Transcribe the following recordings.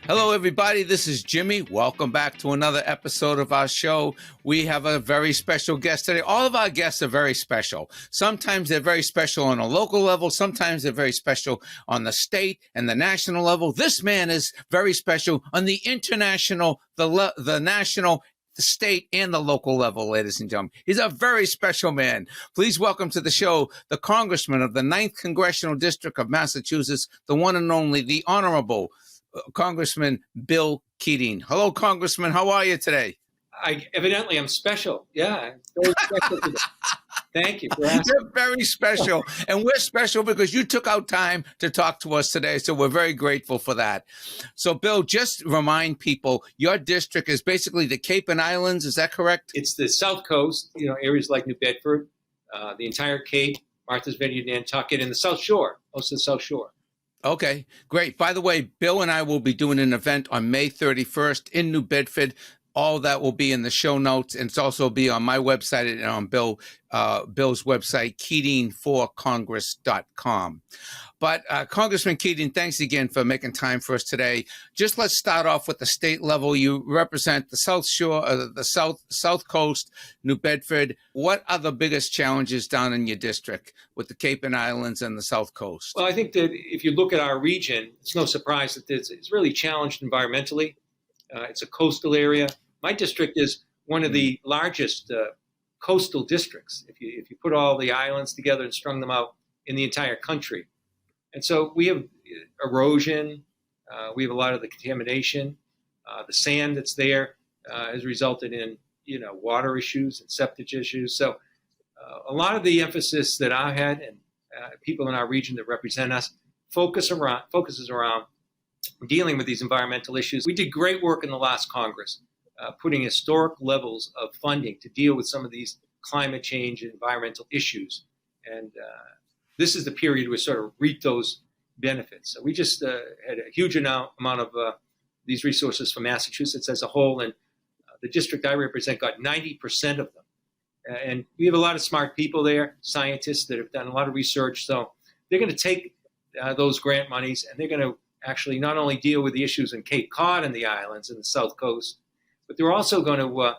Hello, everybody. This is Jimmy. Welcome back to another episode of our show. We have a very special guest today. All of our guests are very special. Sometimes they're very special on a local level. Sometimes they're very special on the state and the national level. This man is very special on the international, the national, the state, and the local level, ladies and gentlemen. He's a very special man. Please welcome to the show the Congressman of the 9th Congressional District of Massachusetts, the one and only, the Honorable Congressman Bill Keating. Hello, Congressman. How are you today? Evidently, I'm special. Yeah, I'm very special today. Thank you for asking. You're very special. And we're special because you took out time to talk to us today. So we're very grateful for that. So, Bill, just remind people, your district is basically the Cape and Islands. Is that correct? It's the South Coast, areas like New Bedford, the entire Cape, Martha's Vineyard, Nantucket, and the South Shore, most of the South Shore. Okay, great. By the way, Bill and I will be doing an event on May 31st in New Bedford. All that will be in the show notes, and it's also be on my website and on Bill's website, keatingforcongress.com. But Congressman Keating, thanks again for making time for us today. Just let's start off with the state level. You represent the South Shore, the South Coast, New Bedford. What are the biggest challenges down in your district with the Cape and Islands and the South Coast? Well, I think that if you look at our region, it's no surprise that it's really challenged environmentally. It's a coastal area. My district is one of the largest coastal districts, if you put all the islands together and strung them out in the entire country. And so we have erosion, we have a lot of the contamination, the sand that's there has resulted in, water issues and septic issues. So a lot of the emphasis that I had and people in our region that represent us focuses around dealing with these environmental issues. We did great work in the last Congress, putting historic levels of funding to deal with some of these climate change and environmental issues. And this is the period we sort of reap those benefits. So we just had a huge amount of these resources for Massachusetts as a whole, and the district I represent got 90% of them. And we have a lot of smart people there, scientists that have done a lot of research. So they're going to take those grant monies, and they're going to actually not only deal with the issues in Cape Cod and the islands and the South Coast, but they're also going to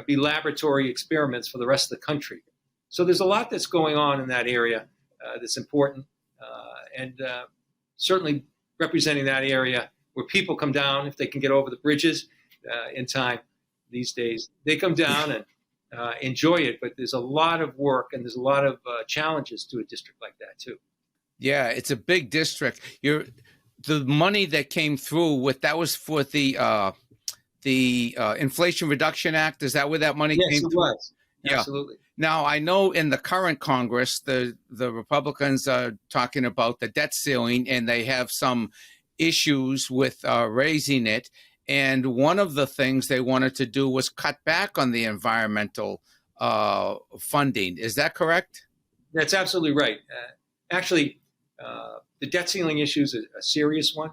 be laboratory experiments for the rest of the country. So there's a lot that's going on in that area that's important, and certainly representing that area where people come down, if they can get over the bridges in time these days, they come down and enjoy it. But there's a lot of work and there's a lot of challenges to a district like that too. Yeah, it's a big district. The money that came through that was for the Inflation Reduction Act. Is that where that money came through? Yes, it was. Yeah. Absolutely. Now, I know in the current Congress, the Republicans are talking about the debt ceiling, and they have some issues with raising it. And one of the things they wanted to do was cut back on the environmental funding. Is that correct? That's absolutely right. Actually, the debt ceiling issue is a serious one.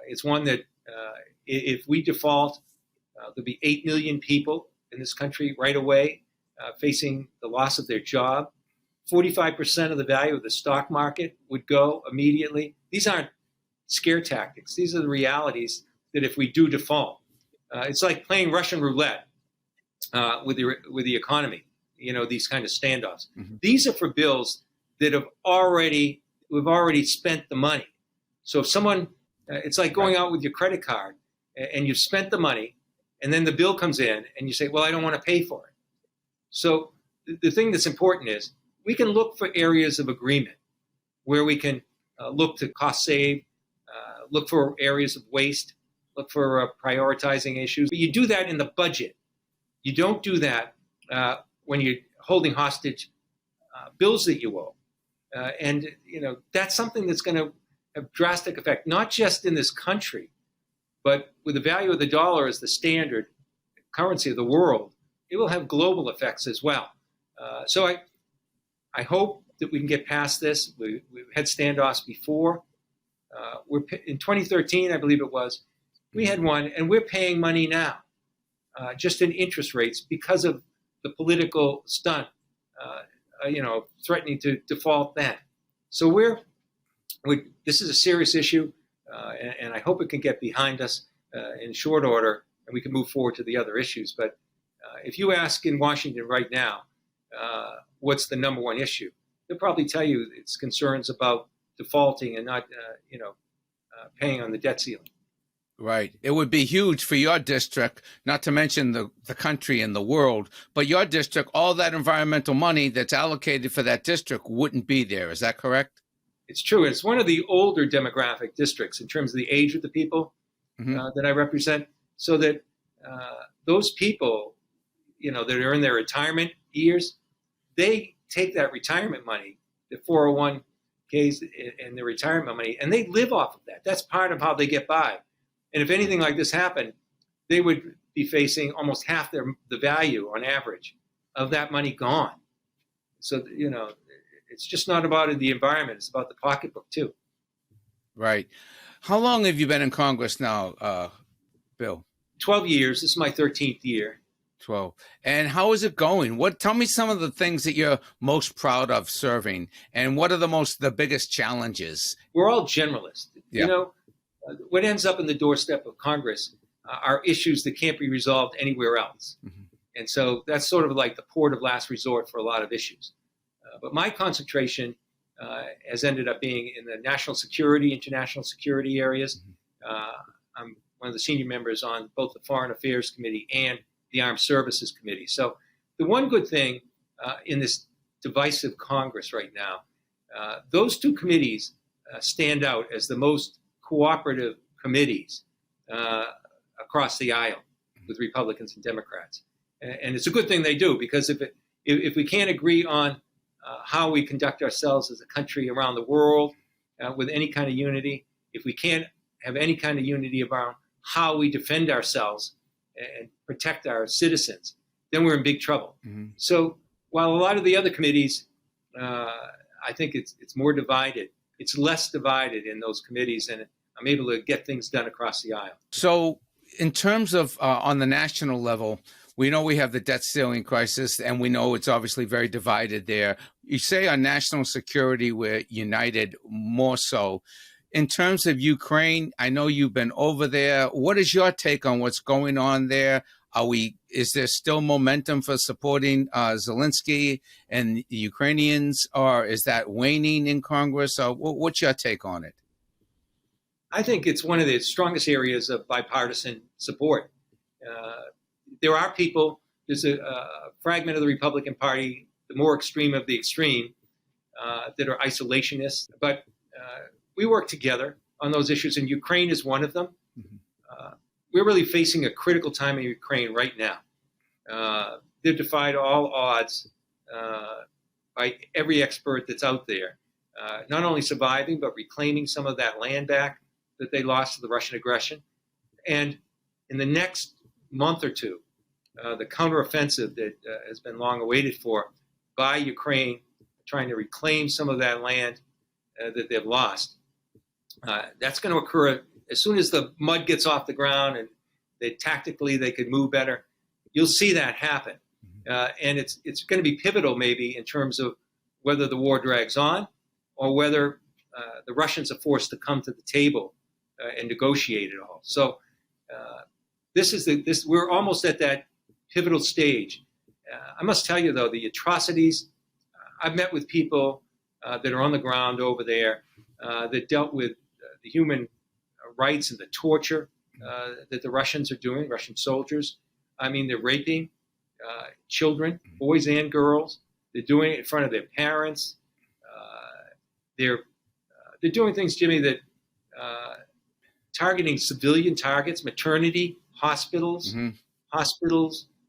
It's one that if we default, there'll be 8 million people in this country right away facing the loss of their job. 45% of the value of the stock market would go immediately. These aren't scare tactics. These are the realities that if we do default, it's like playing Russian roulette with the economy. These kind of standoffs. Mm-hmm. These are for bills that we've already spent the money. So if someone, it's like going out with your credit card and you've spent the money, and then the bill comes in and you say, well, I don't want to pay for it. So the thing that's important is we can look for areas of agreement where we can look to cost save, look for areas of waste, look for prioritizing issues. But you do that in the budget. You don't do that when you're holding hostage bills that you owe. And that's something that's going to have drastic effect, not just in this country, but with the value of the dollar as the standard currency of the world, it will have global effects as well. So I hope that we can get past this. We've had standoffs before. In 2013, I believe it was, we had one, and we're paying money now, just in interest rates because of the political stunt, threatening to default then. So this is a serious issue. and I hope it can get behind us in short order, and we can move forward to the other issues. But if you ask in Washington right now, what's the number one issue, they'll probably tell you it's concerns about defaulting and not, paying on the debt ceiling. Right. It would be huge for your district, not to mention the country and the world. But your district, all that environmental money that's allocated for that district wouldn't be there. Is that correct? It's true. It's one of the older demographic districts in terms of the age of the people that I represent. So that those people, that are in their retirement years, they take that retirement money, the 401ks and the retirement money, and they live off of that. That's part of how they get by. And if anything like this happened, they would be facing almost half the value on average of that money gone. So, it's just not about the environment. It's about the pocketbook too. Right. How long have you been in Congress now, Bill? 12 years. This is my 13th year. 12. And how is it going? Tell me some of the things that you're most proud of serving, and what are the biggest challenges? We're all generalists. Yeah. What ends up in the doorstep of Congress are issues that can't be resolved anywhere else. Mm-hmm. And so that's sort of like the port of last resort for a lot of issues. But my concentration has ended up being in the national security, international security areas. I'm one of the senior members on both the Foreign Affairs Committee and the Armed Services Committee. So the one good thing in this divisive Congress right now, those two committees stand out as the most cooperative committees across the aisle with Republicans and Democrats. And it's a good thing they do, because if we can't agree on how we conduct ourselves as a country around the world with any kind of unity, if we can't have any kind of unity about how we defend ourselves and protect our citizens, then we're in big trouble. Mm-hmm. So while a lot of the other committees, I think it's more divided, it's less divided in those committees, and I'm able to get things done across the aisle. So in terms of on the national level, we know we have the debt ceiling crisis, and we know it's obviously very divided there. You say on national security, we're united more so. In terms of Ukraine, I know you've been over there. What is your take on what's going on there? Is there still momentum for supporting Zelensky and the Ukrainians, or is that waning in Congress? What's your take on it? I think it's one of the strongest areas of bipartisan support. There are people, there's a fragment of the Republican Party, the more extreme of the extreme, that are isolationists. But we work together on those issues, and Ukraine is one of them. Mm-hmm. We're really facing a critical time in Ukraine right now. They've defied all odds by every expert that's out there, not only surviving, but reclaiming some of that land back that they lost to the Russian aggression. And in the next month or two, the counteroffensive that has been long awaited for by Ukraine, trying to reclaim some of that land that they've lost, that's going to occur as soon as the mud gets off the ground and tactically they could move better. You'll see that happen. And it's going to be pivotal maybe in terms of whether the war drags on or whether the Russians are forced to come to the table and negotiate it all. So we're almost at that pivotal stage. I must tell you, though, the atrocities, I've met with people that are on the ground over there that dealt with the human rights and the torture that the Russians are doing, Russian soldiers. I mean, they're raping children, boys and girls. They're doing it in front of their parents. They're doing things, Jimmy, that targeting civilian targets, maternity, hospitals,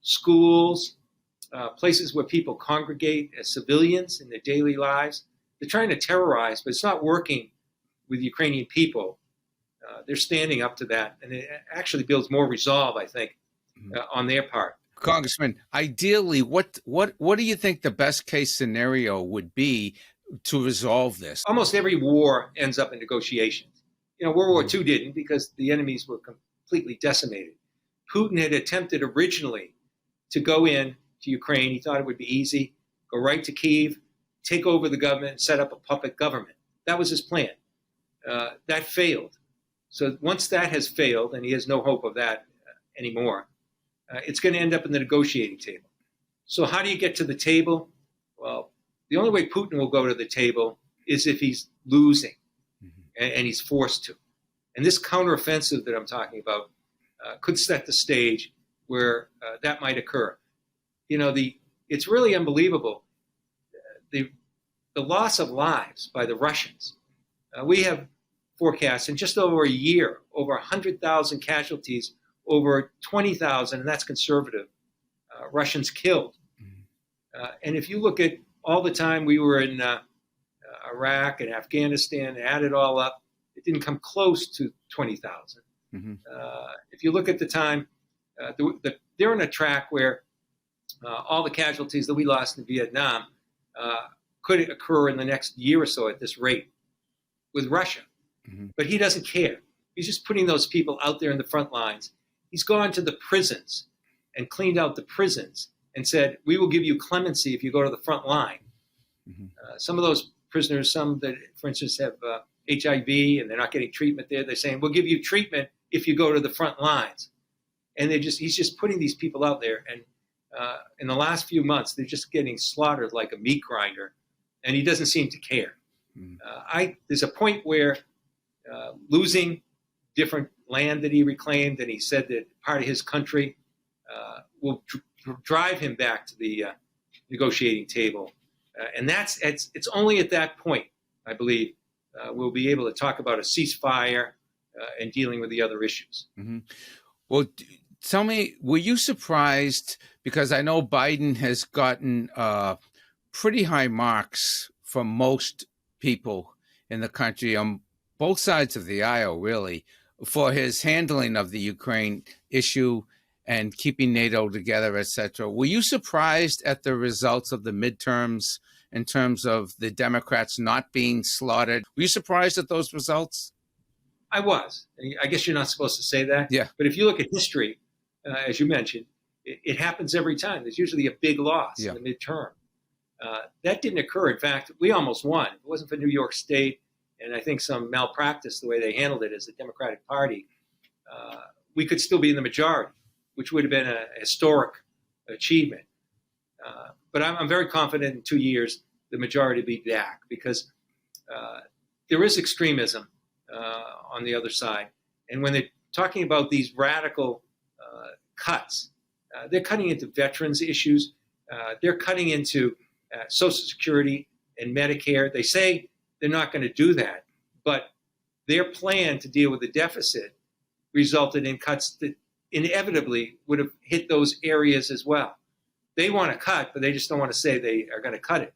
schools, places where people congregate as civilians in their daily lives. They're trying to terrorize, but it's not working with Ukrainian people. They're standing up to that, and it actually builds more resolve, I think, on their part. Congressman, ideally, what do you think the best case scenario would be to resolve this? Almost every war ends up in negotiations. World War II didn't, because the enemies were completely decimated. Putin had attempted originally to go in to Ukraine. He thought it would be easy, go right to Kyiv, take over the government, and set up a puppet government. That was his plan. That failed. So once that has failed, and he has no hope of that anymore, it's going to end up in the negotiating table. So how do you get to the table? Well, the only way Putin will go to the table is if he's losing, and he's forced to. And this counteroffensive that I'm talking about could set the stage where that might occur. It's really unbelievable. The loss of lives by the Russians. We have forecasts in just over a year, over 100,000 casualties, over 20,000, and that's conservative, Russians killed. And if you look at all the time we were in Iraq and Afghanistan, add it all up, it didn't come close to 20,000. If you look at the time, they're on a track where all the casualties that we lost in Vietnam could occur in the next year or so at this rate with Russia. But he doesn't care. He's just putting those people out there in the front lines. He's gone to the prisons and cleaned out the prisons and said, we will give you clemency if you go to the front line. Some of those prisoners, some that, for instance, have HIV and they're not getting treatment there, they're saying, we'll give you treatment if you go to the front lines. And he's just putting these people out there. And in the last few months, they're just getting slaughtered like a meat grinder. And he doesn't seem to care. There's a point where losing different land that he reclaimed, and he said that part of his country will drive him back to the negotiating table. And it's only at that point, I believe, we'll be able to talk about a ceasefire and dealing with the other issues. Well, tell me, were you surprised, because I know Biden has gotten pretty high marks from most people in the country on both sides of the aisle, really, for his handling of the Ukraine issue and keeping NATO together, etc. Were you surprised at the results of the midterms in terms of the Democrats not being slaughtered? Were you surprised at those results? I was. I guess you're not supposed to say that. Yeah. But if you look at history, as you mentioned, it happens every time. There's usually a big loss in the midterm. That didn't occur. In fact, we almost won. If it wasn't for New York State and I think some malpractice the way they handled it as the Democratic Party, we could still be in the majority, which would have been a historic achievement. But I'm very confident in 2 years the majority will be back, because there is extremism on the other side. And when they're talking about these radical cuts, they're cutting into veterans issues. They're cutting into Social Security and Medicare. They say they're not going to do that, but their plan to deal with the deficit resulted in cuts that inevitably would have hit those areas as well. They want to cut, but they just don't want to say they are going to cut it.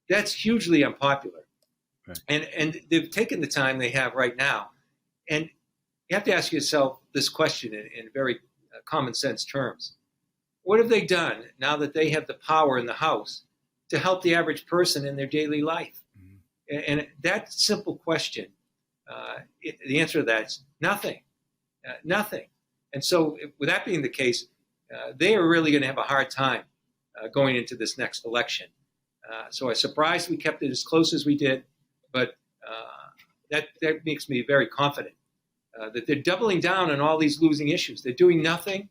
That's hugely unpopular. Right. And they've taken the time they have right now. And you have to ask yourself this question in very common sense terms. What have they done now that they have the power in the House to help the average person in their daily life? And that simple question, the answer to that is nothing, nothing. And so with that being the case, they are really going to have a hard time going into this next election. So I'm surprised we kept it as close as we did, but that makes me very confident that they're doubling down on all these losing issues. They're doing nothing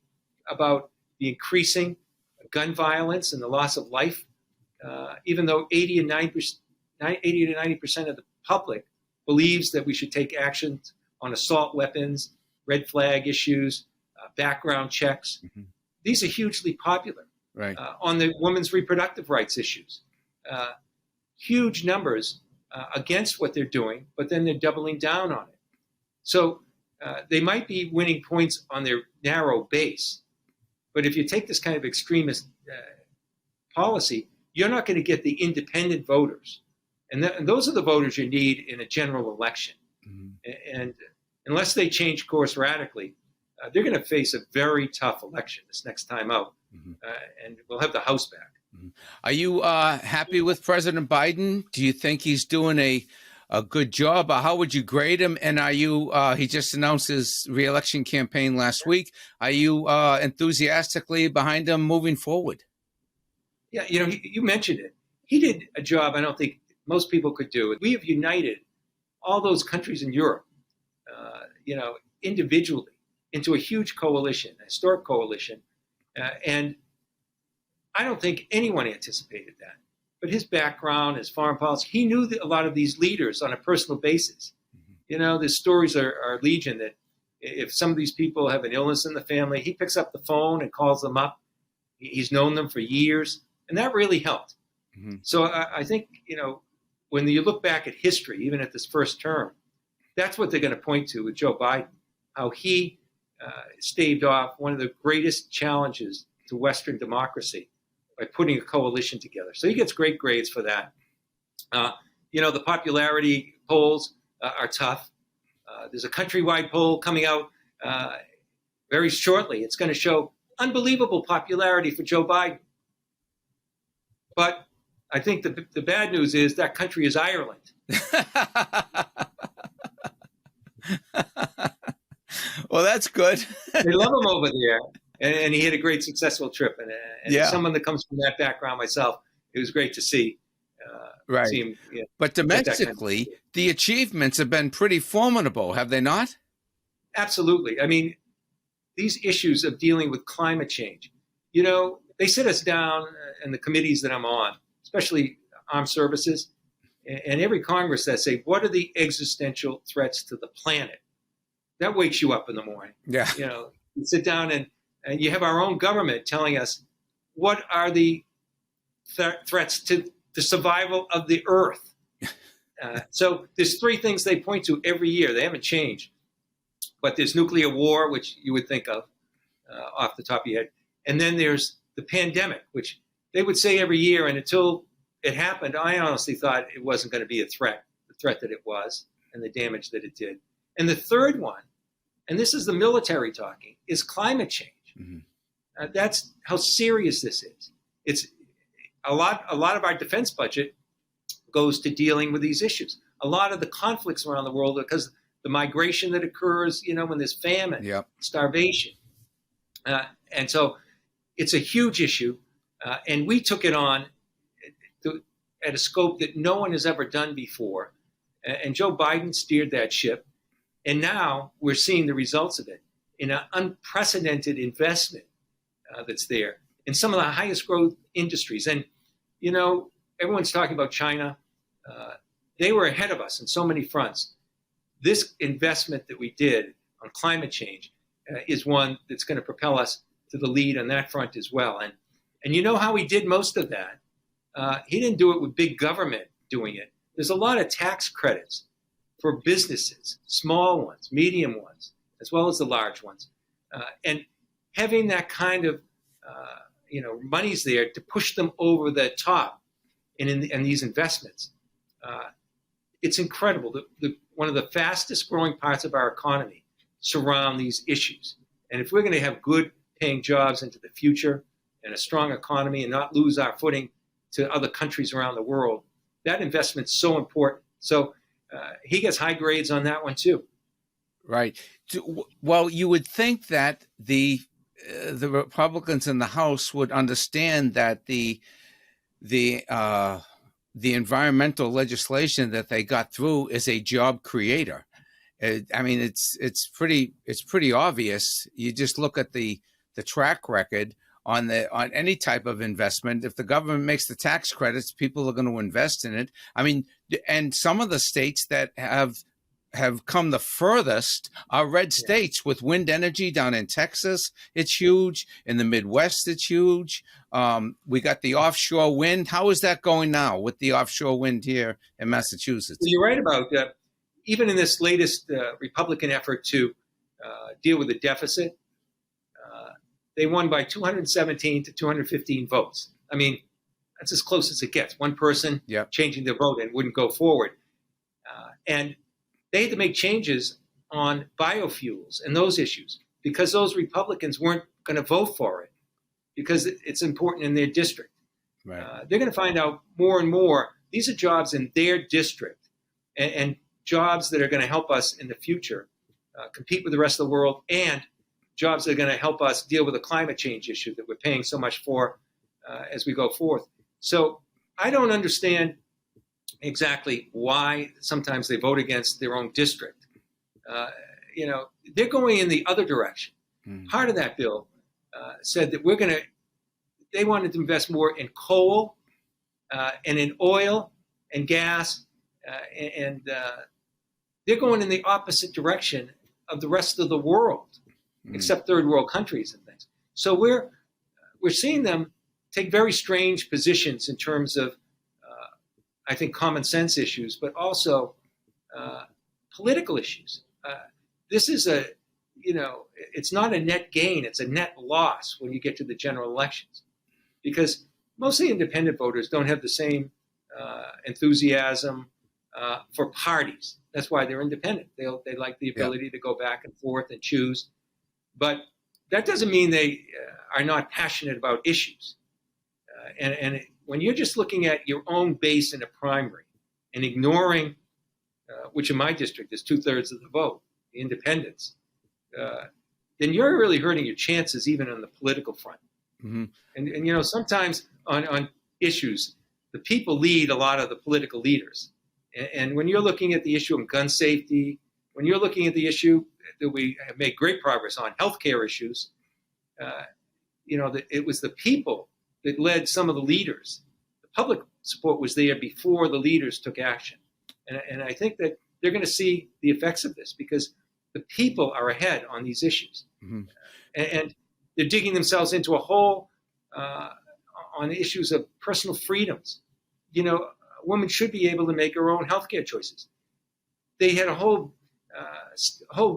about the increasing gun violence and the loss of life, even though 80 to 90% of the public believes that we should take action on assault weapons, red flag issues, background checks. These are hugely popular. Right. On the women's reproductive rights issues. Huge numbers against what they're doing, but then they're doubling down on it. So they might be winning points on their narrow base, but if you take this kind of extremist policy, you're not going to get the independent voters. And those are the voters you need in a general election. And unless they change course radically, they're going to face a very tough election this next time out. And we'll have the House back. Are you happy with President Biden? Do you think he's doing a good job? How would you grade him? And are you, he just announced his reelection campaign last week. Are you enthusiastically behind him moving forward? Yeah, you mentioned it. He did a job I don't think most people could do. We have united all those countries in Europe. individually into a huge coalition, a historic coalition. And I don't think anyone anticipated that. But his background, his foreign policy, he knew a lot of these leaders on a personal basis. The stories are legion that if some of these people have an illness in the family, he picks up the phone and calls them up. He's known them for years, and that really helped. Mm-hmm. So I think, when you look back at history, even at this first term, that's what they're going to point to with Joe Biden, how he staved off one of the greatest challenges to Western democracy by putting a coalition together. So he gets great grades for that. The popularity polls are tough. There's a countrywide poll coming out very shortly. It's going to show unbelievable popularity for Joe Biden. But I think the bad news is that country is Ireland. Well, that's good. They love him over there. And he had a great, successful trip. And as someone that comes from that background myself, it was great to see. Right. See him, but domestically, the achievements have been pretty formidable, have they not? Absolutely. I mean, these issues of dealing with climate change, they sit us down in the committees that I'm on, especially armed services, and every Congress that say, what are the existential threats to the planet? That wakes you up in the morning. Yeah. You sit down and you have our own government telling us what are the threats to the survival of the earth. So there's three things they point to every year. They haven't changed. But there's nuclear war, which you would think of off the top of your head. And then there's the pandemic, which they would say every year. And until it happened, I honestly thought it wasn't going to be a threat, the threat that it was and the damage that it did. And the third one, and this is the military talking, is climate change. Mm-hmm. That's how serious this is. It's a lot of our defense budget goes to dealing with these issues. A lot of the conflicts around the world because the migration that occurs, when there's famine, starvation. And so it's a huge issue. And we took it on at a scope that no one has ever done before. And Joe Biden steered that ship. And now we're seeing the results of it in an unprecedented investment that's there in some of the highest growth industries. And, everyone's talking about China. They were ahead of us in so many fronts. This investment that we did on climate change is one that's going to propel us to the lead on that front as well. And you know how he did most of that? He didn't do it with big government doing it. There's a lot of tax credits for businesses, small ones, medium ones, as well as the large ones. And having that kind of monies there to push them over the top in these investments, it's incredible. One of the fastest growing parts of our economy surround these issues. And if we're going to have good paying jobs into the future and a strong economy and not lose our footing to other countries around the world, that investment's so important. So he gets high grades on that one too. Right. Well, you would think that the Republicans in the House would understand that the environmental legislation that they got through is a job creator. I mean, it's pretty obvious. You just look at the track record on any type of investment. If the government makes the tax credits, people are going to invest in it. I mean, and some of the states that have come the furthest are red states with wind energy down in Texas. It's huge. In the Midwest, it's huge. We got the offshore wind. How is that going now with the offshore wind here in Massachusetts? Well, you're right about that. Even in this latest Republican effort to deal with the deficit, they won by 217 to 215 votes. I mean, that's as close as it gets. One person changing their vote and wouldn't go forward. And they had to make changes on biofuels and those issues because those Republicans weren't going to vote for it because it's important in their district. Right. They're going to find out more and more. These are jobs in their district and jobs that are going to help us in the future compete with the rest of the world and jobs that are going to help us deal with the climate change issue that we're paying so much for as we go forth. So I don't understand exactly why sometimes they vote against their own district. they're going in the other direction. Part of that bill said that they wanted to invest more in coal and in oil and gas, and they're going in the opposite direction of the rest of the world, except third world countries and things. So we're seeing them take very strange positions in terms of, I think, common sense issues, but also political issues. This is it's not a net gain, it's a net loss when you get to the general elections, because mostly independent voters don't have the same enthusiasm for parties. That's why they're independent. They like the ability to go back and forth and choose. But that doesn't mean they are not passionate about issues. And when you're just looking at your own base in a primary and ignoring, which in my district is 2/3 of the vote, the independents, then you're really hurting your chances even on the political front. Mm-hmm. And sometimes on issues, the people lead a lot of the political leaders. And when you're looking at the issue of gun safety, when you're looking at the issue that we have made great progress on, healthcare issues, it was the people that led some of the leaders. The public support was there before the leaders took action. And I think that they're going to see the effects of this because the people are ahead on these issues. Mm-hmm. And they're digging themselves into a hole on issues of personal freedoms. A woman should be able to make her own healthcare choices. They had a whole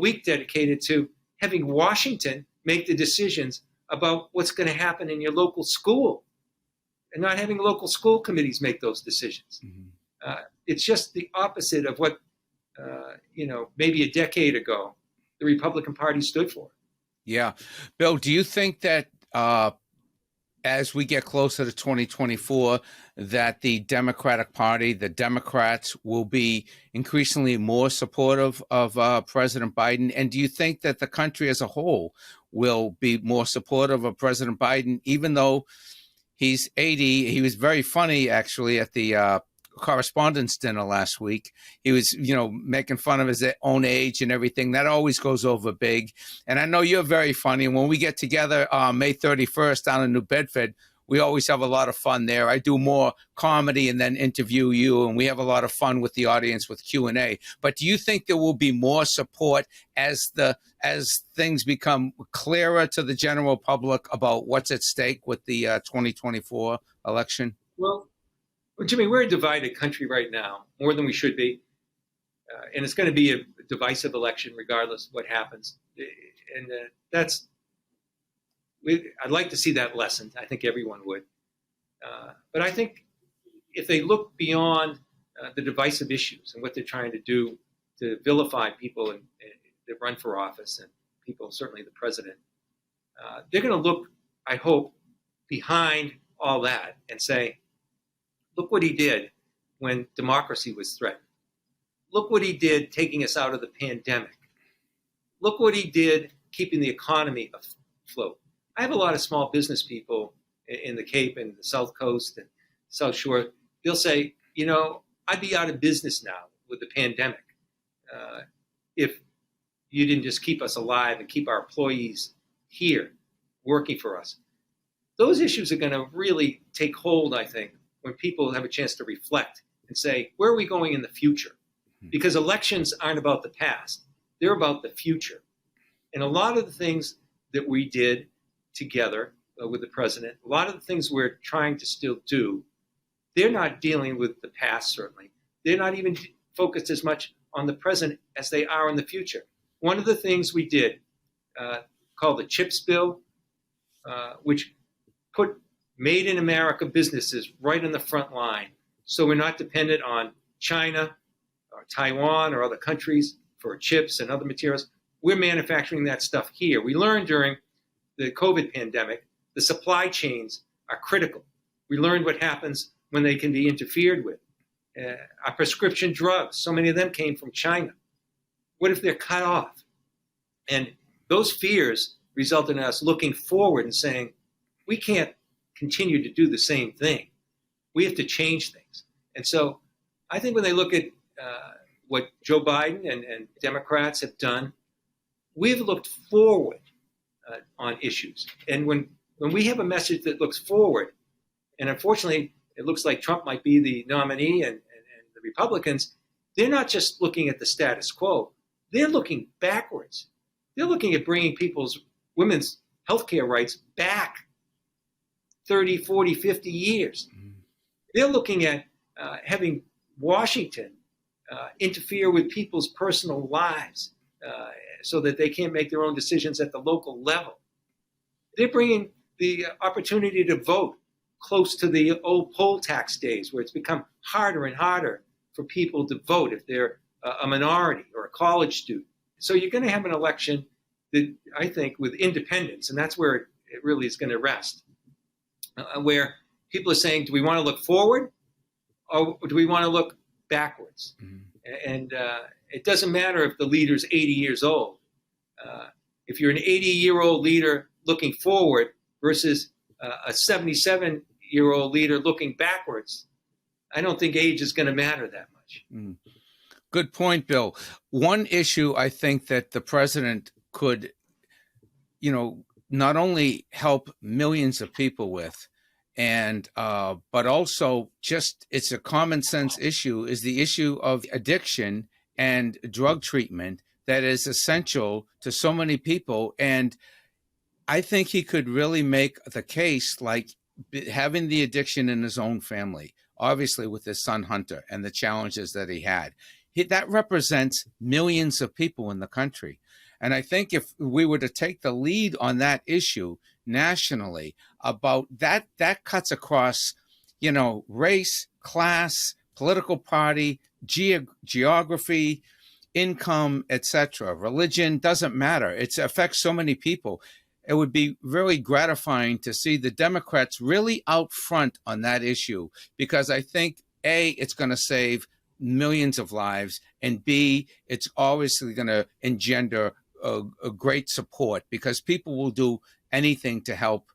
week dedicated to having Washington make the decisions about what's going to happen in your local school and not having local school committees make those decisions. Mm-hmm. It's just the opposite of what, maybe a decade ago, the Republican Party stood for. Yeah. Bill, do you think that as we get closer to 2024, that the Democratic Party, the Democrats, will be increasingly more supportive of President Biden? And do you think that the country as a whole will be more supportive of President Biden, even though he's 80? He was very funny, actually, at the correspondence dinner last week. He was, making fun of his own age and everything. That always goes over big. And I know you're very funny. And when we get together May 31st down in New Bedford, we always have a lot of fun there. I do more comedy and then interview you, and we have a lot of fun with the audience with Q&A. But do you think there will be more support as things become clearer to the general public about what's at stake with the 2024 election? Well, Jimmy, we're a divided country right now, more than we should be. And it's going to be a divisive election regardless of what happens. And I'd like to see that lessened. I think everyone would. But I think if they look beyond the divisive issues and what they're trying to do to vilify people that run for office and people, certainly the president, they're going to look, I hope, behind all that and say, look what he did when democracy was threatened. Look what he did taking us out of the pandemic. Look what he did keeping the economy afloat. I have a lot of small business people in the Cape and the South Coast and South Shore. They'll say, I'd be out of business now with the pandemic if you didn't just keep us alive and keep our employees here working for us. Those issues are going to really take hold, I think, when people have a chance to reflect and say, where are we going in the future? Because elections aren't about the past. They're about the future. And a lot of the things that we did together with the president, a lot of the things we're trying to still do, they're not dealing with the past, certainly. They're not even focused as much on the present as they are in the future. One of the things we did called the CHIPS bill, which put made in America businesses right in the front line. So we're not dependent on China or Taiwan or other countries for chips and other materials. We're manufacturing that stuff here. We learned during the COVID pandemic, the supply chains are critical. We learned what happens when they can be interfered with. Our prescription drugs, so many of them came from China. What if they're cut off? And those fears resulted in us looking forward and saying, we can't continue to do the same thing. We have to change things. And so I think when they look at what Joe Biden and Democrats have done we've looked forward on issues. And when we have a message that looks forward, and unfortunately, it looks like Trump might be the nominee and the Republicans, they're not just looking at the status quo. They're looking backwards. They're looking at bringing women's healthcare rights back 30, 40, 50 years. They're looking at having Washington interfere with people's personal lives so that they can't make their own decisions at the local level. They're bringing the opportunity to vote close to the old poll tax days, where it's become harder and harder for people to vote if they're a minority or a college student. So you're going to have an election that, I think, with independence, and that's where it really is going to rest, where people are saying, do we want to look forward or do we want to look backwards? And it doesn't matter if the leader's 80 years old. If you're an 80-year-old leader looking forward versus a 77-year-old leader looking backwards, I don't think age is going to matter that much. Good point, Bill. One issue I think that the president could, not only help millions of people with, and but also just it's a common sense issue, is the issue of addiction and drug treatment that is essential to so many people. And I think he could really make the case, like having the addiction in his own family, obviously with his son Hunter and the challenges that he had. That represents millions of people in the country. And I think if we were to take the lead on that issue nationally, about that cuts across, race, class, political party, geography, income, etc. Religion, doesn't matter. It affects so many people. It would be really gratifying to see the Democrats really out front on that issue, because I think, A, it's going to save millions of lives, and B, it's obviously going to engender a great support, because people will do anything to help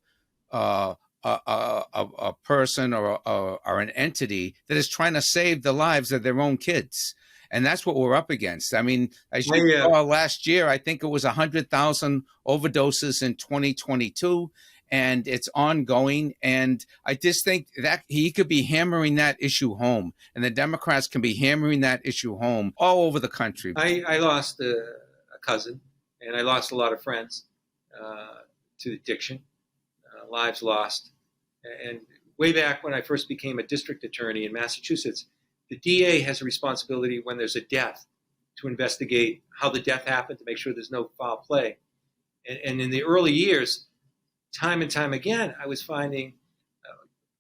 a person or an entity that is trying to save the lives of their own kids. And that's what we're up against. I mean, as you saw last year, I think it was 100,000 overdoses in 2022, and it's ongoing. And I just think that he could be hammering that issue home, and the Democrats can be hammering that issue home all over the country. I lost a cousin, and I lost a lot of friends to addiction, lives lost. And way back when I first became a district attorney in Massachusetts, the DA has a responsibility when there's a death to investigate how the death happened, to make sure there's no foul play. And in the early years, time and time again, I was finding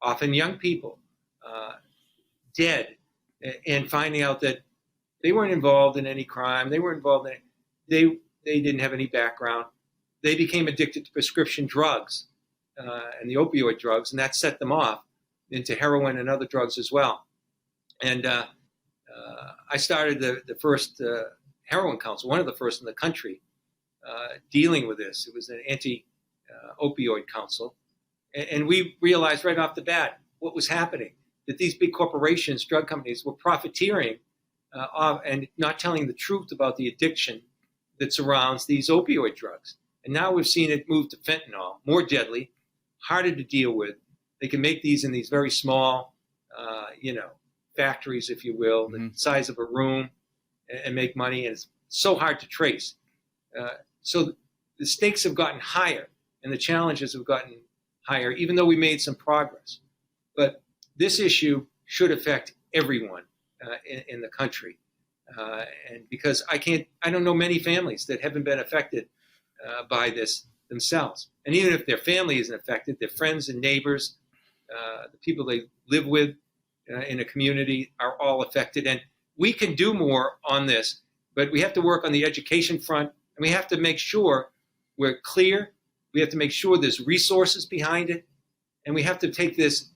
often young people dead, and finding out that they weren't involved in any crime. They weren't involved in it. They didn't have any background. They became addicted to prescription drugs and the opioid drugs, and that set them off into heroin and other drugs as well. And I started the first heroin council, one of the first in the country, dealing with this. It was an anti-opioid council. And we realized right off the bat what was happening, that these big corporations, drug companies, were profiteering and not telling the truth about the addiction that surrounds these opioid drugs. And now we've seen it move to fentanyl, more deadly, harder to deal with. They can make these in these very small, factories, if you will, the size of a room, and make money. And it's so hard to trace. So the stakes have gotten higher, and the challenges have gotten higher, even though we made some progress. But this issue should affect everyone in the country. And because I don't know many families that haven't been affected by this themselves. And even if their family isn't affected, their friends and neighbors, the people they live with in a community are all affected. And we can do more on this, but we have to work on the education front, and we have to make sure we're clear. We have to make sure there's resources behind it, and we have to take this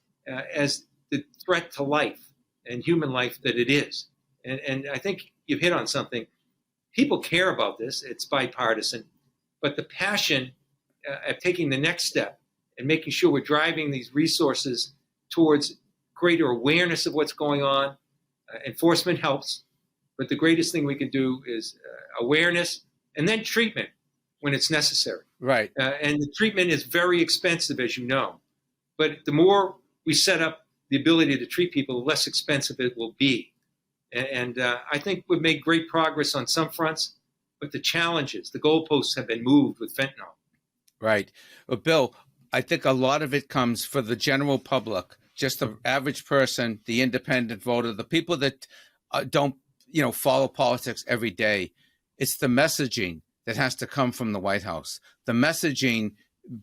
as the threat to life and human life that it is. And I think you've hit on something. People care about this. It's bipartisan. But the passion of taking the next step and making sure we're driving these resources towards greater awareness of what's going on. Enforcement helps. But the greatest thing we can do is awareness and then treatment when it's necessary. Right. And the treatment is very expensive, as you know. But the more we set up the ability to treat people, the less expensive it will be. And I think we've made great progress on some fronts, but the challenges, the goalposts have been moved with fentanyl. Right. Well, Bill, I think a lot of it comes for the general public, just the average person, the independent voter, the people that don't, follow politics every day. It's the messaging that has to come from the White House. The messaging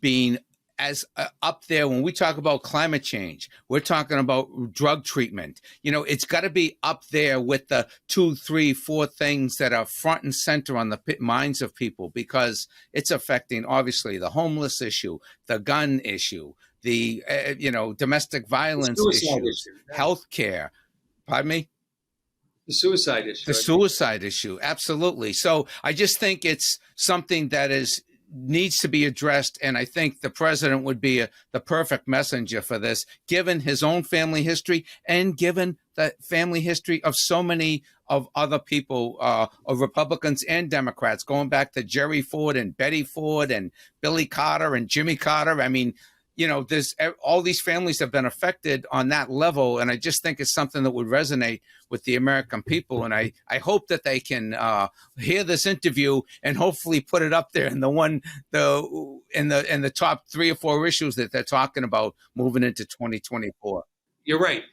being as up there when we talk about climate change, we're talking about drug treatment. It's got to be up there with the 2, 3, 4 things that are front and center on the minds of people, because it's affecting obviously the homeless issue, the gun issue, the domestic violence issues, health care. Pardon me? The suicide issue. The suicide issue, absolutely. So I just think it's something that needs to be addressed, and I think the president would be the perfect messenger for this, given his own family history and given the family history of so many of other people, of Republicans and Democrats, going back to Jerry Ford and Betty Ford and Billy Carter and Jimmy Carter. I mean, there's all these families have been affected on that level. And I just think it's something that would resonate with the American people. And I hope that they can hear this interview and hopefully put it up there in the top 3 or 4 issues that they're talking about moving into 2024. You're right.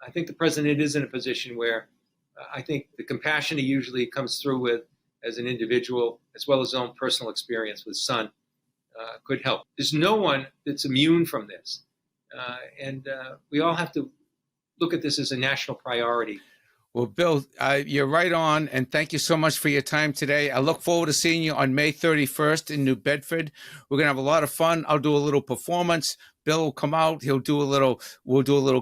I think the president is in a position where I think the compassion he usually comes through with as an individual, as well as his own personal experience with his son, could help. There's no one that's immune from this. And we all have to look at this as a national priority. Well, Bill, you're right on, and thank you so much for your time today. I look forward to seeing you on May 31st in New Bedford. We're going to have a lot of fun. I'll do a little performance. Bill will come out. We'll do a little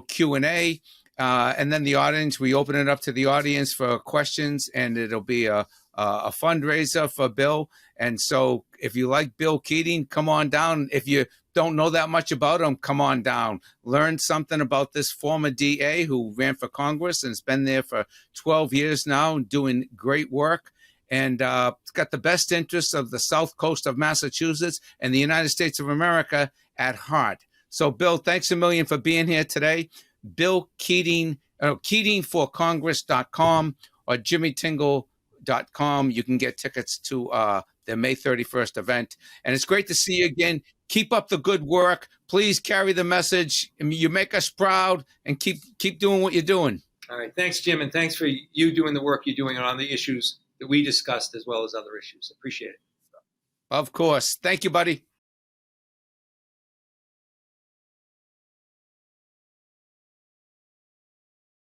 Q&A. And then the audience, we open it up to the audience for questions, and it'll be a fundraiser for Bill. And so if you like Bill Keating, come on down. If you don't know that much about him, come on down. Learn something about this former DA who ran for Congress and has been there for 12 years now, doing great work. And it's got the best interests of the South Coast of Massachusetts and the United States of America at heart. So, Bill, thanks a million for being here today. Bill Keating, KeatingForCongress.com or JimmyTingle.com. You can get tickets to the May 31st event. And it's great to see you again. Keep up the good work. Please carry the message. You make us proud, and keep doing what you're doing. All right. Thanks, Jim. And thanks for you doing the work you're doing on the issues that we discussed, as well as other issues. Appreciate it. Of course. Thank you, buddy.